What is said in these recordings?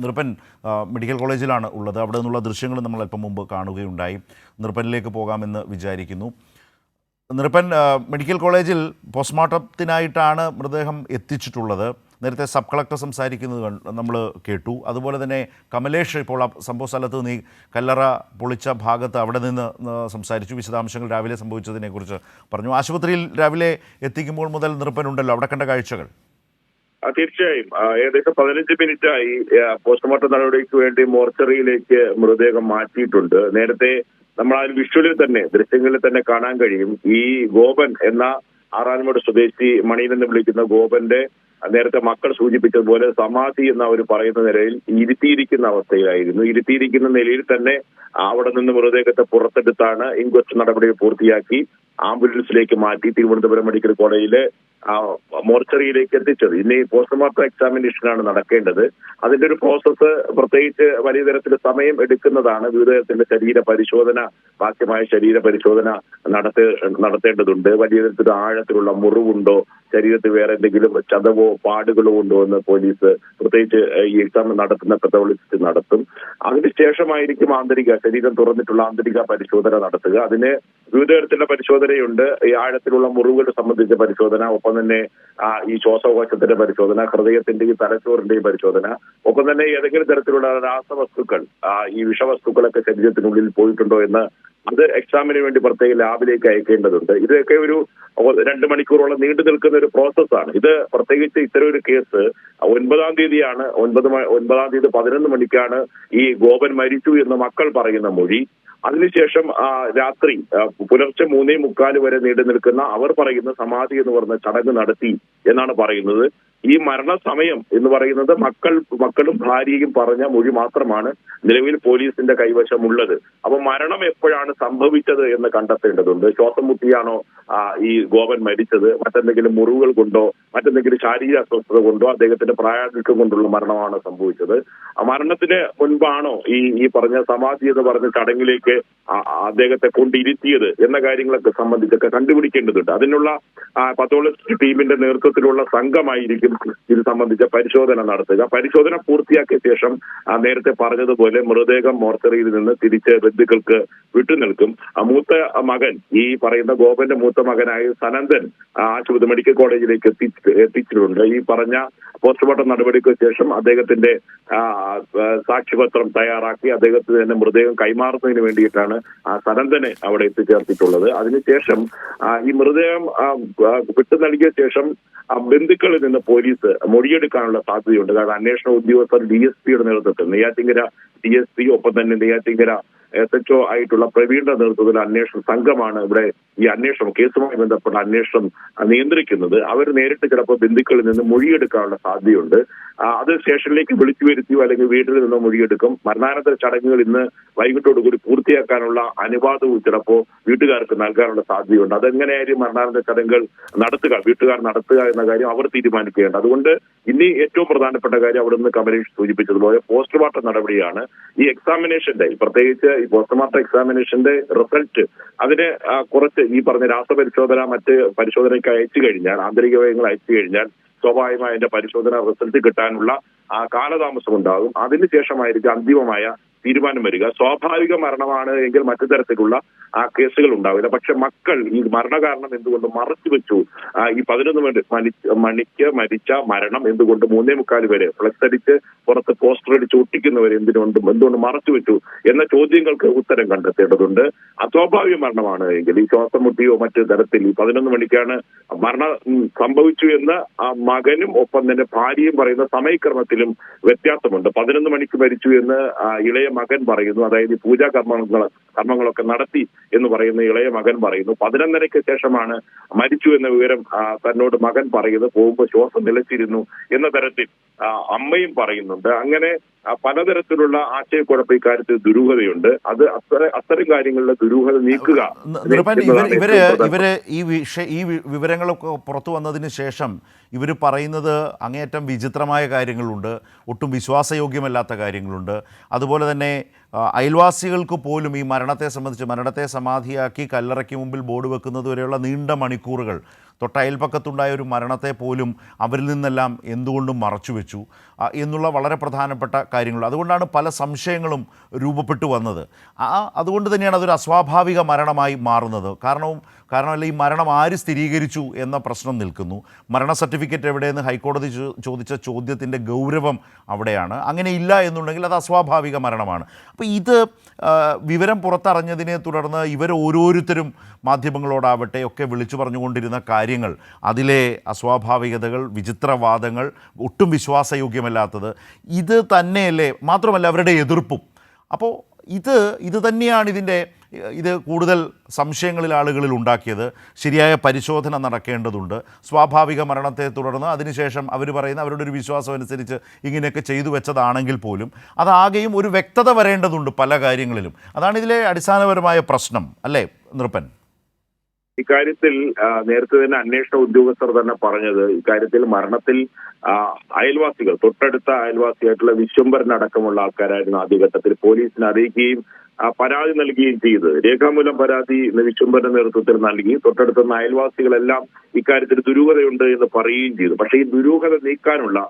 നിർപ്പൻ medical കോളേജിലാണ് ഉള്ളത്. അവിടെ നിന്നുള്ള ദൃശ്യങ്ങൾ നമ്മൾ അല്പം മുമ്പ് കാണുകയുണ്ടായി. നിർപ്പനിലേക്ക് പോകാമെന്ന് വിചാരിക്കുന്നു. നിർപ്പൻ, മെഡിക്കൽ കോളേജിൽ പോസ്റ്റ്മോർട്ടത്തിനായിട്ടാണ് മൃതദേഹം എത്തിച്ചിട്ടുള്ളത്. നേരത്തെ സബ് കളക്ടർ സംസാരിക്കുന്നത് നമ്മൾ കേട്ടു. അതുപോലെ തന്നെ കമലേഷ് ഇപ്പോൾ സംഭവ സ്ഥലത്ത് നീ കല്ലറ പൊളിച്ച ഭാഗത്ത് അവിടെ നിന്ന് സംസാരിച്ചു. വിശദാംശങ്ങൾ രാവിലെ സംഭവിച്ചതിനെക്കുറിച്ച് പറഞ്ഞു. ആശുപത്രിയിൽ രാവിലെ എത്തിക്കുമ്പോൾ മുതൽ നിർപ്പനുണ്ടല്ലോ, അവിടെ കണ്ട കാഴ്ചകൾ? തീർച്ചയായും ഏകദേശം 15 മിനിറ്റായി പോസ്റ്റ്മോർട്ടം നടപടിക്ക് വേണ്ടി മോർച്ചറിയിലേക്ക് മൃതദേഹം മാറ്റിയിട്ടുണ്ട്. നേരത്തെ നമ്മൾ ആ വിഷ്വലിൽ തന്നെ, ദൃശ്യങ്ങളിൽ തന്നെ കാണാൻ കഴിയും. ഈ ഗോപൻ എന്ന ആറാൻമൂട് സ്വദേശി മണിയൻ എന്ന് വിളിക്കുന്ന ഗോപന്റെ നേരത്തെ മക്കൾ സൂചിപ്പിച്ചതുപോലെ സമാധി എന്ന് അവർ പറയുന്ന നിലയിൽ ഇരുത്തിയിരിക്കുന്ന അവസ്ഥയിലായിരുന്നു. ഇരുത്തിയിരിക്കുന്ന നിലയിൽ തന്നെ അവിടെ നിന്ന് മൃതദേഹത്തെ പുറത്തെടുത്താണ് ഇൻക്വസ്റ്റ് നടപടികൾ പൂർത്തിയാക്കി ആംബുലൻസിലേക്ക് മാറ്റി തിരുവനന്തപുരം മെഡിക്കൽ കോളേജിലെ മോർച്ചറിയിലേക്ക് എത്തിച്ചത്. ഇനി പോസ്റ്റ്മോർട്ടം എക്സാമിനേഷനാണ് നടക്കേണ്ടത്. അതിന്റെ ഒരു പ്രോസസ്സ് പ്രത്യേകിച്ച് വലിയ തരത്തിൽ സമയം എടുക്കുന്നതാണ്. വിവിധ തരത്തിലുള്ള ശരീര പരിശോധന, ബാഹ്യമായ ശരീര പരിശോധന നടത്തേണ്ടതുണ്ട്. വലിയ തരത്തിൽ ആഴത്തിലുള്ള മുറിവുണ്ടോ, ശരീരത്തിൽ വേറെ എന്തെങ്കിലും ചതവോ പാടുകളോ ഉണ്ടോ എന്ന് പോലീസ് പ്രത്യേകിച്ച് ഈ എക്സാം നടത്തുന്ന പെത്തോളജിസ്റ്റ് നടത്തും. അതിനുശേഷമായിരിക്കും ശരീരം തുറന്നിട്ടുള്ള ആന്തരിക പരിശോധന നടത്തുക. അതിന് വിവിധ തരത്തിലുള്ള പരിശോധനയുണ്ട്. ഈ ആഴത്തിലുള്ള മുറിവുകൾ സംബന്ധിച്ച പരിശോധന, ഒപ്പം തന്നെ ഈ ശ്വാസകോശത്തിന്റെ പരിശോധന, ഹൃദയത്തിന്റെയും തലച്ചോറിന്റെയും പരിശോധന, ഒപ്പം തന്നെ ഏതെങ്കിലും തരത്തിലുള്ള രാസവസ്തുക്കൾ, ഈ വിഷവസ്തുക്കളൊക്കെ ശരീരത്തിനുള്ളിൽ പോയിട്ടുണ്ടോ എന്ന് അത് എക്സാമിന് വേണ്ടി പ്രത്യേക ലാബിലേക്ക് അയക്കേണ്ടതുണ്ട്. ഇതൊക്കെ ഒരു 2 മണിക്കൂറോളം നീണ്ടു നിൽക്കുന്ന ഒരു പ്രോസസ്സാണ്. ഇത് പ്രത്യേകിച്ച് ഇത്തരം ഒരു കേസ് 9-ാം തീയതിയാണ്. 9-ാം തീയതി 11 മണിക്കാണ് ഈ ഗോപൻ മരിച്ചു എന്ന് മക്കൾ പറയുന്ന മൊഴി. അതിനുശേഷം രാത്രി പുലർച്ചെ 3:45 വരെ നീണ്ടു നിൽക്കുന്ന അവർ പറയുന്ന സമാധി എന്ന് പറഞ്ഞ ചടങ്ങ് നടത്തി എന്നാണ് പറയുന്നത്. ഈ മരണസമയം എന്ന് പറയുന്നത് മക്കളും ഭാര്യയും പറഞ്ഞ മൊഴി മാത്രമാണ് നിലവിൽ പോലീസിന്റെ കൈവശമുള്ളത്. അപ്പൊ മരണം എപ്പോഴാണ് സംഭവിച്ചത് എന്ന് കണ്ടെത്തേണ്ടതുണ്ട്. ശ്വാസം മുട്ടിയാണോ ഈ ഗോപൻ മരിച്ചത്, മറ്റെന്തെങ്കിലും മുറിവുകൾ കൊണ്ടോ മറ്റെന്തെങ്കിലും ശാരീരിക അസ്വസ്ഥത കൊണ്ടോ അദ്ദേഹത്തിന്റെ പ്രായാധിക്യം കൊണ്ടുള്ള മരണമാണ് സംഭവിച്ചത്. മരണത്തിന് മുൻപാണോ ഈ പറഞ്ഞ സമാധി എന്ന് പറഞ്ഞ ചടങ്ങിലേക്ക് അദ്ദേഹത്തെ കൊണ്ടിരുത്തിയത് എന്ന കാര്യങ്ങളൊക്കെ സംബന്ധിച്ചൊക്കെ കണ്ടുപിടിക്കേണ്ടതുണ്ട്. അതിനുള്ള പത്തോളജി ടീമിന്റെ നേതൃത്വത്തിലുള്ള സംഘമായിരിക്കും ഇത് സംബന്ധിച്ച പരിശോധന നടത്തുക. പരിശോധന പൂർത്തിയാക്കിയ ശേഷം നേരത്തെ പറഞ്ഞതുപോലെ മൃതദേഹം മോർച്ചറിയിൽ നിന്ന് തിരിച്ച് ബന്ധുക്കൾക്ക് വിട്ടുനിൽക്കും. മൂത്ത മകൻ, ഈ പറയുന്ന ഗോപന്റെ മൂത്ത മകനായ സനന്ദൻ ആശുപത്രി മെഡിക്കൽ കോളേജിലേക്ക് എത്തിച്ചിട്ടുണ്ട്. ഈ പറഞ്ഞ പോസ്റ്റ്മോർട്ടം നടപടിക്ക് ശേഷം അദ്ദേഹത്തിന്റെ സാക്ഷ്യപത്രം തയ്യാറാക്കി അദ്ദേഹത്തിന് തന്നെ മൃതദേഹം കൈമാറുന്നതിന് വേണ്ടിയിട്ടാണ് സനന്ദനെ അവിടെ എത്തിച്ചേർത്തിട്ടുള്ളത്. അതിനുശേഷം ഈ മൃതദേഹം വിട്ടു നൽകിയ ശേഷം ബന്ധുക്കളിൽ നിന്ന് പോലീസ് മൊഴിയെടുക്കാനുള്ള സാധ്യതയുണ്ട്. കാരണം അന്വേഷണ ഉദ്യോഗസ്ഥർ DSPയുടെ നേതൃത്വത്തിൽ, നെയ്യാറ്റിങ്കര DSP, ഒപ്പം തന്നെ നെയ്യാറ്റിങ്കര SHO ആയിട്ടുള്ള പ്രവീണിന്റെ നേതൃത്വത്തിൽ അന്വേഷണ സംഘമാണ് ഇവിടെ ഈ അന്വേഷണം, കേസുമായി ബന്ധപ്പെട്ട അന്വേഷണം നിയന്ത്രിക്കുന്നത്. അവർ നേരിട്ട് ചിലപ്പോൾ ബന്ധുക്കളിൽ നിന്ന് മൊഴിയെടുക്കാനുള്ള സാധ്യതയുണ്ട്. അത് സ്റ്റേഷനിലേക്ക് വിളിച്ചു വരുത്തിയോ അല്ലെങ്കിൽ വീട്ടിൽ നിന്നോ മൊഴിയെടുക്കും. മരണാനന്തര ചടങ്ങുകൾ ഇന്ന് വൈകിട്ടോടുകൂടി പൂർത്തിയാക്കാനുള്ള അനുവാദവും ചിലപ്പോൾ വീട്ടുകാർക്ക് നൽകാനുള്ള സാധ്യതയുണ്ട്. അതെങ്ങനെയായാലും മരണാനന്തര ചടങ്ങുകൾ വീട്ടുകാർ നടത്തുക എന്ന കാര്യം അവർ തീരുമാനിക്കുകയാണ്. അതുകൊണ്ട് ഇനി ഏറ്റവും പ്രധാനപ്പെട്ട കാര്യം അവിടെ നിന്ന് കമലേഷ് സൂചിപ്പിച്ചതുപോലെ പോസ്റ്റ്മോർട്ടം നടപടിയാണ്. ഈ എക്സാമിനേഷന്റെ, പ്രത്യേകിച്ച് ഈ പോസ്റ്റ്മോർട്ടം എക്സാമിനേഷന്റെ റിസൾട്ട് അതിന് കുറച്ച് ഈ പറഞ്ഞ രാസപരിശോധന മറ്റ് പരിശോധനയ്ക്ക് അയച്ചു കഴിഞ്ഞാൽ, ആന്തരിക അവയവങ്ങൾ അയച്ചു കഴിഞ്ഞാൽ സ്വാഭാവികമായി അതിന്റെ പരിശോധന റിസൾട്ട് കിട്ടാനുള്ള കാലതാമസം ഉണ്ടാകും. അതിനുശേഷമായിരിക്കും അന്തിമമായ തീരുമാനം വരിക. സ്വാഭാവിക മരണമാണ് എങ്കിൽ മറ്റു തരത്തിലുള്ള കേസുകൾ ഉണ്ടാവില്ല. പക്ഷെ മക്കൾ ഈ മരണകാരണം എന്തുകൊണ്ട് മറച്ചുവെച്ചു, ഈ 11 മണിക്ക് മരിച്ച മരണം എന്തുകൊണ്ട് 3:45 വരെ ഫ്ലക്സ് അടിച്ച് പുറത്ത് പോസ്റ്റർ അടിച്ച് ഒട്ടിക്കുന്നവരെ എന്തുകൊണ്ട് മറച്ചുവെച്ചു എന്ന ചോദ്യങ്ങൾക്ക് ഉത്തരം കണ്ടെത്തേണ്ടതുണ്ട്. അസ്വാഭാവിക മരണമാണ് എങ്കിൽ ഈ ശ്വാസം മുട്ടിയോ മറ്റു തരത്തിൽ ഈ 11 മണിക്കാണ് മരണം സംഭവിച്ചു എന്ന് മകനും ഒപ്പം തന്നെ ഭാര്യയും പറയുന്ന സമയക്രമത്തിലും വ്യത്യാസമുണ്ട്. 11 മണിക്ക് മരിച്ചു എന്ന് ഇളയ മകൻ പറയുന്നു. അതായത് പൂജാ കർമ്മങ്ങളൊക്കെ നടത്തി എന്ന് പറയുന്ന ഇളയ മകൻ പറയുന്നു. 11:30 ശേഷമാണ് മരിച്ചു എന്ന വിവരം തന്നോട് മകൻ പറയുന്നത്. പോകുമ്പോൾ ശ്വാസം നിലച്ചിരുന്നു എന്ന തരത്തിൽ അമ്മയും പറയുന്നുണ്ട്. അങ്ങനെ പലതരത്തിലുള്ള ആശയക്കുഴപ്പം ഇക്കാര്യത്തിൽ ദുരൂഹതയുണ്ട്. അത് അത്തരം കാര്യങ്ങളിലെ ദുരൂഹത നീക്കുക. ഇവര് ഈ വിവരങ്ങളൊക്കെ പുറത്തു വന്നതിന് ശേഷം ഇവർ പറയുന്നത് അങ്ങേയറ്റം വിചിത്രമായ കാര്യങ്ങളുണ്ട്, ഒട്ടും വിശ്വാസയോഗ്യമല്ലാത്ത കാര്യങ്ങളുണ്ട്. അതുപോലെ തന്നെ അയൽവാസികൾക്ക് പോലും ഈ മരണത്തെ സംബന്ധിച്ച് മരണത്തെ സമാധിയാക്കി കല്ലറയ്ക്ക് മുമ്പിൽ ബോർഡ് വെക്കുന്നത് വരെയുള്ള നീണ്ട മണിക്കൂറുകൾ തൊട്ടയൽപ്പക്കത്തുണ്ടായ ഒരു മരണത്തെ പോലും അവരിൽ നിന്നെല്ലാം എന്തുകൊണ്ടും മറച്ചുവെച്ചു എന്നുള്ള വളരെ പ്രധാനപ്പെട്ട കാര്യങ്ങൾ. അതുകൊണ്ടാണ് പല സംശയങ്ങളും രൂപപ്പെട്ടു വന്നത്. അതുകൊണ്ട് തന്നെയാണ് അതൊരു അസ്വാഭാവിക മരണമായി മാറുന്നത്. കാരണമല്ല ഈ മരണം ആര് സ്ഥിരീകരിച്ചു എന്ന പ്രശ്നം നിൽക്കുന്നു. മരണ സർട്ടിഫിക്കറ്റ് എവിടെയെന്ന് ഹൈക്കോടതി ചോദിച്ച ചോദ്യത്തിൻ്റെ ഗൗരവം അവിടെയാണ്. അങ്ങനെ ഇല്ല എന്നുണ്ടെങ്കിൽ അത് അസ്വാഭാവിക മരണമാണ്. അപ്പോൾ ഇത് വിവരം പുറത്തറിഞ്ഞതിനെ തുടർന്ന് ഇവർ ഓരോരുത്തരും മാധ്യമങ്ങളോടാവട്ടെ ഒക്കെ വിളിച്ചു പറഞ്ഞുകൊണ്ടിരുന്ന കാര്യങ്ങൾ, അതിലെ അസ്വാഭാവികതകൾ, വിചിത്രവാദങ്ങൾ, ഒട്ടും വിശ്വാസയോഗ്യമല്ലാത്തത് ഇത് തന്നെയല്ലേ, മാത്രമല്ല അവരുടെ എതിർപ്പും. അപ്പോൾ ഇത് തന്നെയാണ് ഇത് കൂടുതൽ സംശയങ്ങളിൽ ആളുകളിൽ ഉണ്ടാക്കിയത്. ശരിയായ പരിശോധന നടക്കേണ്ടതുണ്ട്. സ്വാഭാവിക മരണത്തെ തുടർന്ന് അതിനുശേഷം അവർ പറയുന്ന അവരുടെ ഒരു വിശ്വാസം അനുസരിച്ച് ഇങ്ങനെയൊക്കെ ചെയ്തു വെച്ചതാണെങ്കിൽ പോലും അതാകെയും ഒരു വ്യക്തത വരേണ്ടതുണ്ട് പല കാര്യങ്ങളിലും. അതാണ് ഇതിലെ അടിസ്ഥാനപരമായ പ്രശ്നം, അല്ലേ നൃപ്പൻ? ഇക്കാര്യത്തിൽ നേരത്തെ തന്നെ അന്വേഷണ ഉദ്യോഗസ്ഥർ തന്നെ പറഞ്ഞത്, ഇക്കാര്യത്തിൽ മരണത്തിൽ അയൽവാസികൾ, തൊട്ടടുത്ത അയൽവാസിയായിട്ടുള്ള വിശ്വംഭരൻ അടക്കമുള്ള ആൾക്കാരായിരുന്നു ആദ്യഘട്ടത്തിൽ പോലീസിനെ അറിയിക്കുകയും പരാതി നൽകുകയും ചെയ്ത്. രേഖാമൂലം പരാതി വിശ്വംഭരന്റെ നേതൃത്വത്തിൽ നൽകി. തൊട്ടടുത്ത അയൽവാസികളെല്ലാം ഇക്കാര്യത്തിൽ ദുരൂഹതയുണ്ട് എന്ന് പറയുകയും ചെയ്തു. പക്ഷേ ഈ ദുരൂഹത നീക്കാനുള്ള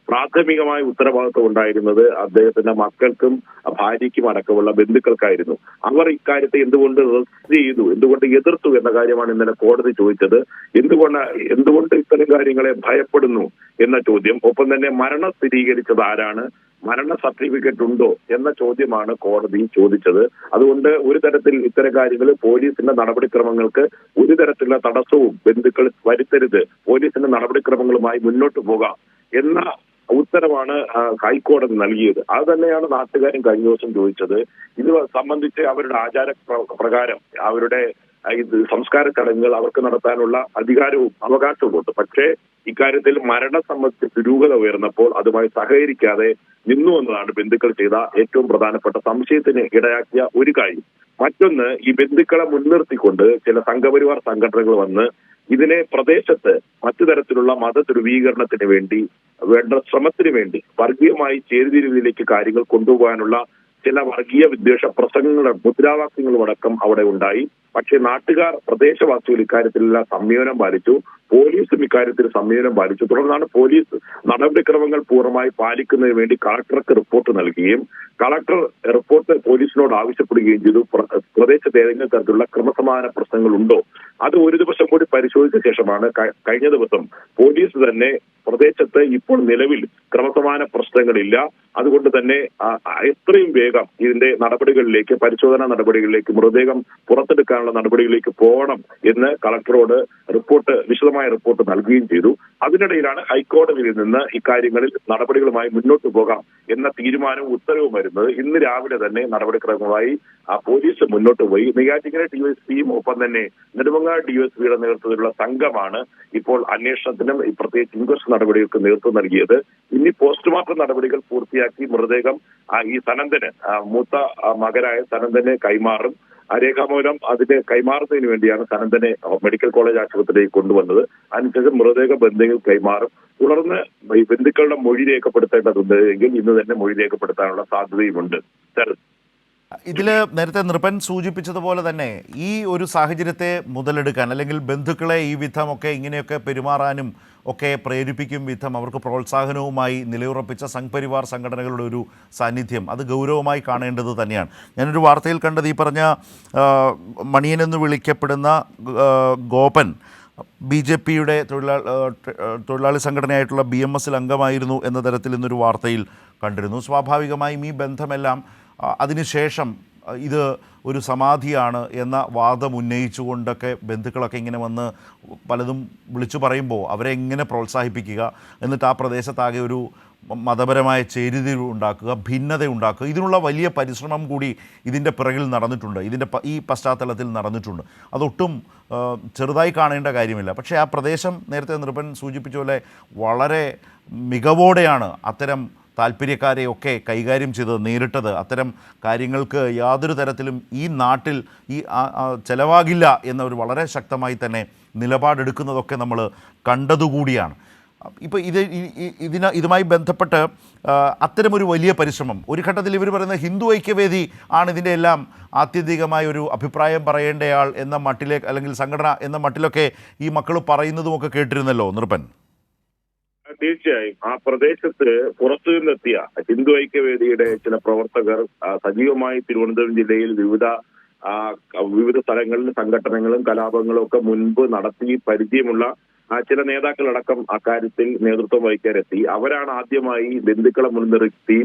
പ്രാഥമികമായ ഉത്തരവാദിത്വം ഉണ്ടായിരുന്നത് അദ്ദേഹത്തിന്റെ മക്കൾക്കും ഭാര്യയ്ക്കും അടക്കമുള്ള ബന്ധുക്കൾക്കായിരുന്നു. അവർ ഇക്കാര്യത്തെ എന്തുകൊണ്ട് റെസ്റ്റ് ചെയ്തു, എന്തുകൊണ്ട് എതിർത്തു എന്ന കാര്യമാണ് ഇന്നലെ കോടതി ചോദിച്ചത്. എന്തുകൊണ്ട് ഇത്തരം കാര്യങ്ങളെ ഭയപ്പെടുന്നു എന്ന ചോദ്യം, ഒപ്പം തന്നെ മരണം സ്ഥിരീകരിച്ചത് ആരാണ്, മരണ സർട്ടിഫിക്കറ്റ് ഉണ്ടോ എന്ന ചോദ്യമാണ് കോടതി ചോദിച്ചത്. അതുകൊണ്ട് ഒരു തരത്തിൽ ഇത്തരം കാര്യങ്ങൾ പോലീസിന്റെ നടപടിക്രമങ്ങൾക്ക് ഒരു തരത്തിലുള്ള തടസ്സവും ബന്ധുക്കൾ വരുത്തരുത്, പോലീസിന്റെ നടപടിക്രമങ്ങളുമായി മുന്നോട്ട് പോകാം എന്ന ഉത്തരവാണ് ഹൈക്കോടതി നൽകിയത്. അത് തന്നെയാണ് നാട്ടുകാരും കഴിഞ്ഞ ദിവസം ചോദിച്ചത്. ഇത് സംബന്ധിച്ച് അവരുടെ ആചാര പ്രകാരം അവരുടെ സംസ്കാര ചടങ്ങുകൾ അവർക്ക് നടത്താനുള്ള അധികാരവും അവകാശവുമുണ്ട്. പക്ഷേ ഇക്കാര്യത്തിൽ മരണം സംബന്ധിച്ച് ദുരൂഹത ഉയർന്നപ്പോൾ അതുമായി സഹകരിക്കാതെ നിന്നു എന്നതാണ് ബന്ധുക്കൾ ചെയ്ത ഏറ്റവും പ്രധാനപ്പെട്ട സംശയത്തിന് ഇടയാക്കിയ ഒരു കാര്യം. മറ്റൊന്ന്, ഈ ബന്ധുക്കളെ മുൻനിർത്തിക്കൊണ്ട് ചില സംഘപരിവാർ സംഘടനകൾ വന്ന് ഇതിനെ പ്രദേശത്ത് മറ്റു തരത്തിലുള്ള മത ധ്രുവീകരണത്തിന് വേണ്ടി വേണ്ട ശ്രമത്തിന് വേണ്ടി വർഗീയമായി ചേരിതിരിവിലേക്ക് കാര്യങ്ങൾ കൊണ്ടുപോകാനുള്ള ചില വർഗീയ വിദ്വേഷ പ്രസംഗങ്ങളും മുദ്രാവാക്യങ്ങളും അടക്കം അവിടെ ഉണ്ടായി. പക്ഷേ നാട്ടുകാർ, പ്രദേശവാസികൾ ഇക്കാര്യത്തിലെല്ലാം സംയമനം പാലിച്ചു. പോലീസും ഇക്കാര്യത്തിൽ സംയമനം പാലിച്ചു. തുടർന്നാണ് പോലീസ് നടപടിക്രമങ്ങൾ പൂർണ്ണമായി പാലിക്കുന്നതിന് വേണ്ടി കളക്ടർക്ക് റിപ്പോർട്ട് നൽകുകയും കളക്ടർ റിപ്പോർട്ട് പോലീസിനോട് ആവശ്യപ്പെടുകയും ചെയ്തു. പ്രദേശത്ത് ഏതെങ്കിലും തരത്തിലുള്ള ക്രമസമാധാന പ്രശ്നങ്ങളുണ്ടോ അത് ഒരു ദിവസം കൂടി പരിശോധിച്ച ശേഷമാണ് കഴിഞ്ഞ ദിവസം പോലീസ് തന്നെ പ്രദേശത്ത് ഇപ്പോൾ നിലവിൽ ക്രമസമാധാന പ്രശ്നങ്ങളില്ല, അതുകൊണ്ട് തന്നെ എത്രയും വേഗം ഇതിന്റെ നടപടികളിലേക്ക്, പരിശോധനാ നടപടികളിലേക്ക്, മൃതദേഹം പുറത്തെടുക്കാനുള്ള നടപടികളിലേക്ക് പോകണം എന്ന് കളക്ടറോട് വിശദമായ റിപ്പോർട്ട് നൽകുകയും ചെയ്തു. അതിനിടയിലാണ് ഹൈക്കോടതിയിൽ നിന്ന് ഇക്കാര്യങ്ങളിൽ നടപടികളുമായി മുന്നോട്ട് പോകാം എന്ന തീരുമാനവും ഉത്തരവും വരുന്നത്. ഇന്ന് രാവിലെ തന്നെ നടപടിക്രമങ്ങളുമായി പോലീസ് മുന്നോട്ട് പോയി. നെയ്യാറ്റിൻകര ഡിവൈഎസ്പിയും ഒപ്പം തന്നെ നെടുമങ്ങാട് ഡിവൈഎസ്പിയുടെ നേതൃത്വത്തിലുള്ള സംഘമാണ് ഇപ്പോൾ അന്വേഷണത്തിനും പ്രത്യേകിച്ച് ഇൻക്വസ്റ്റ് നടപടികൾക്ക് നേതൃത്വം നൽകിയത്. ഇനി പോസ്റ്റ്മോർട്ടം നടപടികൾ പൂർത്തിയാക്കി മൃതദേഹം ഈ സനന്ദന്, മൂത്ത മകനായ സനന്ദന് കൈമാറും. രേഖാമൂലം അതിന് കൈമാറുന്നതിന് വേണ്ടിയാണ് സനന്ദനെ മെഡിക്കൽ കോളേജ് ആശുപത്രിയിലേക്ക് കൊണ്ടുവന്നത്. അതിനുശേഷം മൃതദേഹം ബന്ധുക്കൾ കൈമാറും. തുടർന്ന് ഈ ബന്ധുക്കളുടെ മൊഴി രേഖപ്പെടുത്തേണ്ടതുണ്ട് എങ്കിൽ ഇന്ന് തന്നെ മൊഴി രേഖപ്പെടുത്താനുള്ള സാധ്യതയുമുണ്ട്. ഇതിൽ നേരത്തെ നൃപ്പൻ സൂചിപ്പിച്ചതുപോലെ തന്നെ ഈ ഒരു സാഹചര്യത്തെ മുതലെടുക്കാൻ, അല്ലെങ്കിൽ ബന്ധുക്കളെ ഈ വിധമൊക്കെ ഇങ്ങനെയൊക്കെ പെരുമാറാനും ഒക്കെ പ്രേരിപ്പിക്കും വിധം അവർക്ക് പ്രോത്സാഹനവുമായി നിലയുറപ്പിച്ച സംഘപരിവാർ സംഘടനകളുടെ ഒരു സാന്നിധ്യം അത് ഗൗരവമായി കാണേണ്ടത് തന്നെയാണ്. ഞാനൊരു വാർത്തയിൽ കണ്ടത് ഈ പറഞ്ഞ മണിയനെന്ന് വിളിക്കപ്പെടുന്ന ഗോപൻ BJPയുടെ തൊഴിലാളി സംഘടനയായിട്ടുള്ള BMSൽ അംഗമായിരുന്നു എന്ന തരത്തിൽ ഇന്നൊരു വാർത്തയിൽ കണ്ടിരുന്നു. സ്വാഭാവികമായും ഈ ബന്ധമെല്ലാം അതിനുശേഷം ഇത് ഒരു സമാധിയാണ് എന്ന വാദം ഉന്നയിച്ചുകൊണ്ടൊക്കെ ബന്ധുക്കളൊക്കെ ഇങ്ങനെ വന്ന് പലതും വിളിച്ചു പറയുമ്പോൾ അവരെ എങ്ങനെ പ്രോത്സാഹിപ്പിക്കുക, എന്നിട്ട് ആ പ്രദേശത്താകെ ഒരു മതപരമായ ചേരിതിരിവ് ഉണ്ടാക്കുക, ഭിന്നത ഉണ്ടാക്കുക, ഇതിനുള്ള വലിയ പരിശ്രമം കൂടി ഇതിൻ്റെ പിറകിൽ നടന്നിട്ടുണ്ട്, ഈ പശ്ചാത്തലത്തിൽ നടന്നിട്ടുണ്ട്. അതൊട്ടും ചെറുതായി കാണേണ്ട കാര്യമില്ല. പക്ഷേ ആ പ്രദേശം നേരത്തെ നൃപ്പൻ സൂചിപ്പിച്ച പോലെ വളരെ മികവോടെയാണ് അത്തരം താല്പര്യക്കാരെയൊക്കെ കൈകാര്യം ചെയ്തത്, നേരിട്ടത്. അത്തരം കാര്യങ്ങൾക്ക് യാതൊരു തരത്തിലും ഈ നാട്ടിൽ ചിലവാകില്ല എന്ന ഒരു വളരെ ശക്തമായി തന്നെ നിലപാടെടുക്കുന്നതൊക്കെ നമ്മൾ കണ്ടതുകൂടിയാണ്. ഇപ്പോൾ ഇതുമായി ബന്ധപ്പെട്ട് അത്തരമൊരു വലിയ പരിശ്രമം ഒരു ഘട്ടത്തിൽ ഇവർ പറയുന്ന ഹിന്ദു ഐക്യവേദി ആണ് ഇതിൻ്റെ എല്ലാം ആത്യന്തികമായ ഒരു അഭിപ്രായം പറയേണ്ടയാൾ എന്ന മട്ടിലേക്ക്, അല്ലെങ്കിൽ സംഘടന എന്ന മട്ടിലൊക്കെ ഈ മക്കൾ പറയുന്നതുമൊക്കെ കേട്ടിരുന്നല്ലോ നൃപൻ. തീർച്ചയായും ആ പ്രദേശത്ത് പുറത്തു നിന്നെത്തിയ ഹിന്ദു ഐക്യവേദിയുടെ ചില പ്രവർത്തകർ സജീവമായി തിരുവനന്തപുരം ജില്ലയിൽ വിവിധ സ്ഥലങ്ങളിൽ സംഘടനകളും കലാപങ്ങളും ഒക്കെ മുൻപ് നടത്തി പരിചയമുള്ള ചില നേതാക്കളടക്കം അക്കാര്യത്തിൽ നേതൃത്വം വഹിക്കാനെത്തി. അവരാണ് ആദ്യമായി ബന്ധുക്കളെ മുൻനിർത്തി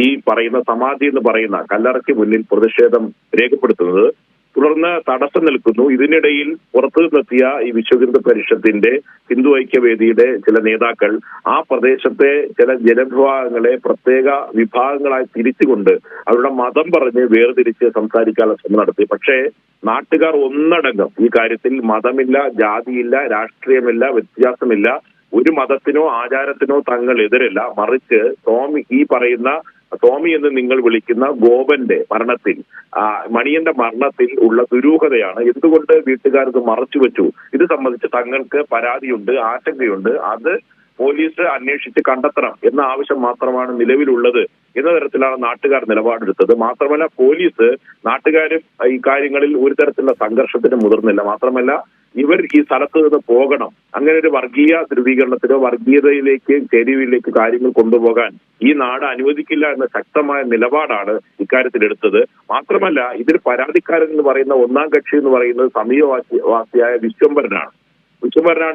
ഈ പറയുന്ന സമാധി എന്ന് പറയുന്ന കല്ലറയ്ക്ക് മുന്നിൽ പ്രതിഷേധം രേഖപ്പെടുത്തുന്നത്. തുടർന്ന് തടസ്സം നിൽക്കുന്നു. ഇതിനിടയിൽ പുറത്തു നിന്നെത്തിയ ഈ വിശ്വഹിന്ദു പരിഷത്തിന്റെ ഹിന്ദു ഐക്യവേദിയുടെ ചില നേതാക്കൾ ആ പ്രദേശത്തെ ചില ജനവിഭാഗങ്ങളെ പ്രത്യേക വിഭാഗങ്ങളായി തിരിച്ചുകൊണ്ട് അവരുടെ മതം പറഞ്ഞ് വേർതിരിച്ച് സംസാരിക്കാനുള്ള ശ്രമം നടത്തി. പക്ഷേ നാട്ടുകാർ ഒന്നടങ്കം ഈ കാര്യത്തിൽ മതമില്ല, ജാതിയില്ല, രാഷ്ട്രീയമില്ല, വ്യത്യാസമില്ല, ഒരു മതത്തിനോ ആചാരത്തിനോ തങ്ങൾ എതിരല്ല. മറിച്ച് ഈ പറയുന്ന സ്വാമി എന്ന് നിങ്ങൾ വിളിക്കുന്ന ഗോപന്റെ മരണത്തിൽ, മണിയന്റെ മരണത്തിൽ ഉള്ള ദുരൂഹതയാണ്. എന്തുകൊണ്ട് വീട്ടുകാരത് മറച്ചു വെച്ചു? ഇത് സംബന്ധിച്ച് തങ്ങൾക്ക് പരാതിയുണ്ട്, ആശങ്കയുണ്ട്. അത് പോലീസ് അന്വേഷിച്ച് കണ്ടെത്തണം എന്ന ആവശ്യം മാത്രമാണ് നിലവിലുള്ളത് എന്ന തരത്തിലാണ് നാട്ടുകാർ നിലപാടെടുത്തത്. മാത്രമല്ല പോലീസ് നാട്ടുകാരും ഈ കാര്യങ്ങളിൽ ഒരു തരത്തിലുള്ള സംഘർഷത്തിന് മുതിർന്നില്ല. മാത്രമല്ല ഇവർ ഈ സ്ഥലത്ത് നിന്ന് പോകണം, അങ്ങനെ ഒരു വർഗീയ ധ്രുവീകരണത്തിനോ വർഗീയതയിലേക്ക് ചേരിയിലേക്ക് കാര്യങ്ങൾ കൊണ്ടുപോകാൻ ഈ നാട് അനുവദിക്കില്ല എന്ന ശക്തമായ നിലപാടാണ് ഇക്കാര്യത്തിൽ എടുത്തത്. മാത്രമല്ല ഇതിൽ പരാതിക്കാരൻ എന്ന് പറയുന്ന ഒന്നാം കക്ഷി എന്ന് പറയുന്നത് സമീപവാസിയായ വിശ്വംഭരനാണ്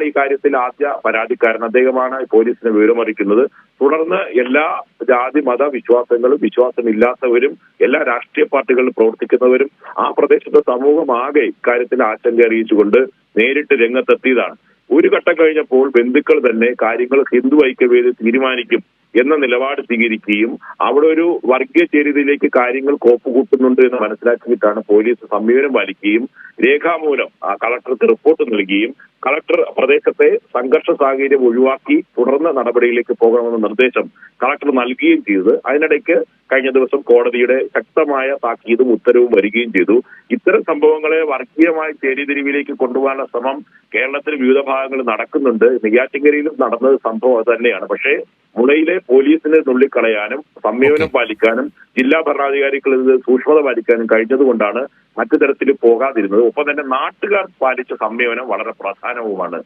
ഈ കാര്യത്തിൽ ആദ്യ പരാതിക്കാരൻ. അദ്ദേഹമാണ് പോലീസിനെ വിവരമറിയിക്കുന്നത്. തുടർന്ന് എല്ലാ ജാതി മത വിശ്വാസങ്ങളും വിശ്വാസമില്ലാത്തവരും എല്ലാ രാഷ്ട്രീയ പാർട്ടികളിൽ പ്രവർത്തിക്കുന്നവരും ആ പ്രദേശത്തെ സമൂഹമാകെ ഇക്കാര്യത്തിൽ ആശങ്ക അറിയിച്ചുകൊണ്ട് നേരിട്ട് രംഗത്തെത്തിയതാണ്. ഒരു ഘട്ടം കഴിഞ്ഞപ്പോൾ ബന്ധുക്കൾ തന്നെ കാര്യങ്ങൾ ഹിന്ദു ഐക്യവേദി തീരുമാനിക്കും എന്ന നിലപാട് സ്വീകരിക്കുകയും അവിടെ ഒരു വർഗീയ ചേരിതിയിലേക്ക് കാര്യങ്ങൾ കോപ്പുകൂട്ടുന്നുണ്ട് എന്ന് മനസ്സിലാക്കിയിട്ടാണ് പോലീസ് സമീപനം പാലിക്കുകയും രേഖാമൂലം കളക്ടർക്ക് റിപ്പോർട്ട് നൽകുകയും കളക്ടർ പ്രദേശത്തെ സംഘർഷ സാഹചര്യം ഒഴിവാക്കി തുടർന്ന് നടപടിയിലേക്ക് പോകണമെന്ന നിർദ്ദേശം കളക്ടർ നൽകുകയും ചെയ്തത്. അതിനിടയ്ക്ക് കഴിഞ്ഞ ദിവസം കോടതിയുടെ ശക്തമായ താക്കീതും ഉത്തരവും വരികയും ചെയ്തു. ഇത്തരം സംഭവങ്ങളെ വർഗീയമായ ചേരിതിരിവിലേക്ക് കൊണ്ടുപോകാനുള്ള ശ്രമം കേരളത്തിൽ വിവിധ ഭാഗങ്ങളിൽ നടക്കുന്നുണ്ട്. നെയ്യാറ്റിൻകരയിലും നടന്നത് സംഭവം തന്നെയാണ്. പക്ഷേ മുളയിലെ പോലീസിനെ നുള്ളിക്കളയാനും സംയമനം പാലിക്കാനും ജില്ലാ ഭരണാധികാരികൾ ഇത് സൂക്ഷ്മത പാലിക്കാനും കഴിഞ്ഞതുകൊണ്ടാണ് മറ്റു തരത്തിൽ പോകാതിരുന്നത്. ഒപ്പം തന്നെ നാട്ടുകാർ പാലിച്ച സംയമനം വളരെ പ്രധാനവുമാണ്.